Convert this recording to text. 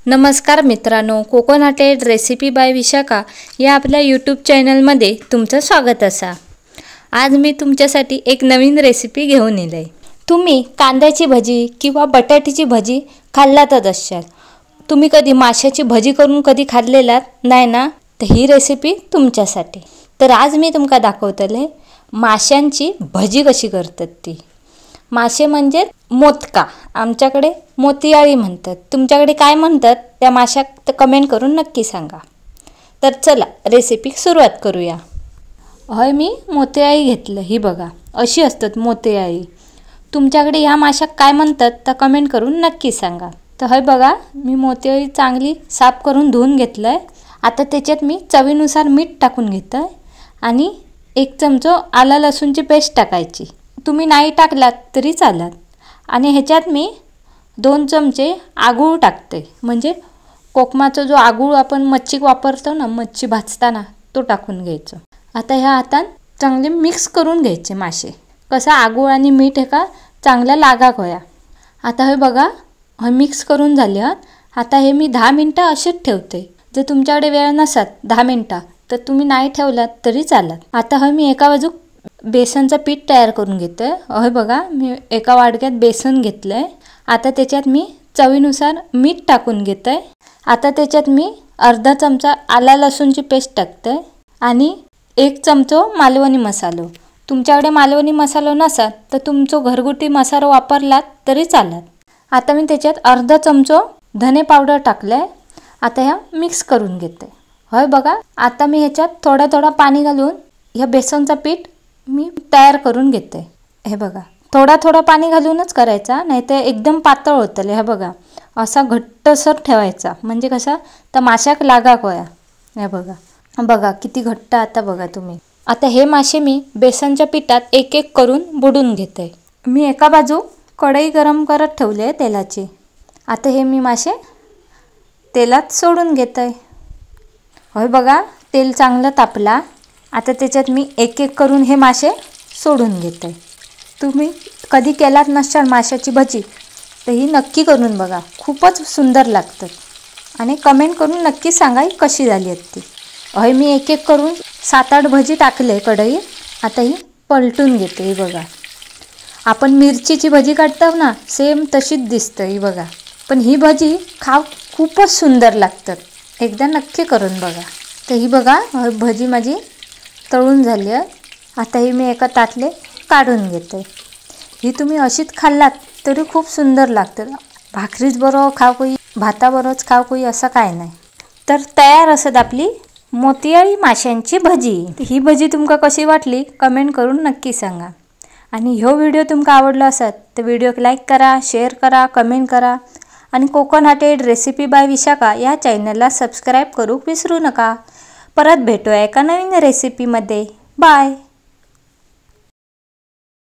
नमस्कार मित्रांनो, कोकोनटेड recipe bye Vishakha या आपल्या यूट्यूब चॅनलमध्ये तुमचं स्वागत असा। आज मी तुमच्यासाठी एक नवीन रेसिपी घेऊन आले। तुम्ही कांद्याची भजी किंवा बटाट्याची भजी खाल्लातच असाल। तुम्ही कधी माशाची भजी करून कधी खाल्लेलात नाही ना? तर ही रेसिपी तुमच्यासाठी। तर आज मी तुमका दाखवतले माशांची भजी कशी करतात ती। मासे म्हणजे मोदका, आमच्याकडे मोतियाळी म्हणतात, तुमच्याकडे काय म्हणतात त्या माशात कमेंट करून नक्की सांगा। तर चला रेसिपी सुरुवात करूया। होय, मी मोतियाळी घेतलं, ही बघा अशी असतात मोतियाळी। तुमच्याकडे ह्या माशात काय म्हणतात तर कमेंट करून नक्की सांगा। तर होय बघा, मी मोतियाळी चांगली साफ करून धुवून घेतलंय। आता त्याच्यात मी चवीनुसार मीठ टाकून घेतोय आणि 1 चमचा आला लसूणची पेस्ट टाकायची। तुम्ही नाही टाकलात तरी चालत। आणि ह्याच्यात मी 2 चमचे आगूळ टाकते, म्हणजे कोकमाचा जो आगूळ आपण मच्छीक वापरतो ना, मच्छी भाजताना तो टाकून घ्यायचं। आता ह्या हातान चांगले मिक्स करून घ्यायचे मासे, कसा आगूळ आणि मीठ हे का चांगला लागा होया। आता हे बघा, हे मिक्स करून झाले। आता हे मी 10 मिनिटं असेच ठेवते। जर तुमच्याकडे वेळ नसत 10 मिनिटं तर तुम्ही नाही ठेवलात तरी चालत। आता हे मी एका बाजू बेसनचं पीठ तयार करून घेतोय। हे बघा, मी एका वाडक्यात बेसन घेतलंय। आता त्याच्यात मी चवीनुसार मीठ टाकून घेतोय। आता त्याच्यात मी अर्धा चमचा आला लसूणची पेस्ट टाकते आणि 1 चमचा मालवणी मसालो। तुमच्याकडे मालवणी मसालो नसत तर तुमचा घरगुती मसाला वापरलात तरी चालत। आता मी त्याच्यात अर्धा चमचा धने पावडर टाकले। आता ह्या मिक्स करून घेते। होय बघा, आता मी ह्याच्यात थोडा पाणी घालून ह्या बेसनचं पीठ मी तयार करून घेते। हे बघा, थोडा पाणी घालूनच करायचा, नाही तर एकदम पातळ होतले। हे बघा, असा घट्टसर ठेवायचा, म्हणजे कसा तर माशाक लागा होया। हे बघा किती घट्ट। आता बघा तुम्ही, आता हे मासे मी बेसनच्या पिठात एक एक करून बुडून घेते। मी एका बाजू कढई गरम करत ठेवले तेलाची। आता हे मी मासे तेलात सोडून घेते। होय बघा, तेल चांगलं तापला। आता त्याच्यात मी एक एक करून हे मासे सोडून घेते। तुम्ही कधी केलात नसाल माशाची भजी तर ही नक्की करून बघा, खूपच सुंदर लागतात। आणि कमेंट करून नक्की सांगा कशी झाली आहेत ती। होय, मी एक एक करून 7-8 भजी टाकले कढईत। आता ही पलटून घेते। ही बघा, आपण मिरचीची भजी काढतो ना, सेम तशीच दिसतं ही बघा। पण ही भजी खूपच सुंदर लागतात, एकदा नक्की करून बघा। तर ही बघा, भजी माझी तळून झाली आहे। आता ही मी एका ताटले काढून घेते। ही तुम्ही अशीच खाल्लात तरी खूप सुंदर लागते। भाकरीच बरोबर खाव कोई, भाताबरोबरच खाव कोई, असं काय नाही। तर तयार असत आपली मोतियाळी माशांची भजी। ही भजी तुमका कशी वाटली कमेंट करून नक्की सांगा। आणि ह्यो व्हिडिओ तुमका आवडला असत तर व्हिडिओ लाईक करा, शेअर करा, कमेंट करा आणि कोकोनटेड रेसिपी बाय विशाखा या चॅनलला सबस्क्राईब करू विसरू नका। परत भेटूया एका नवीन रेसिपीमध्ये। बाय।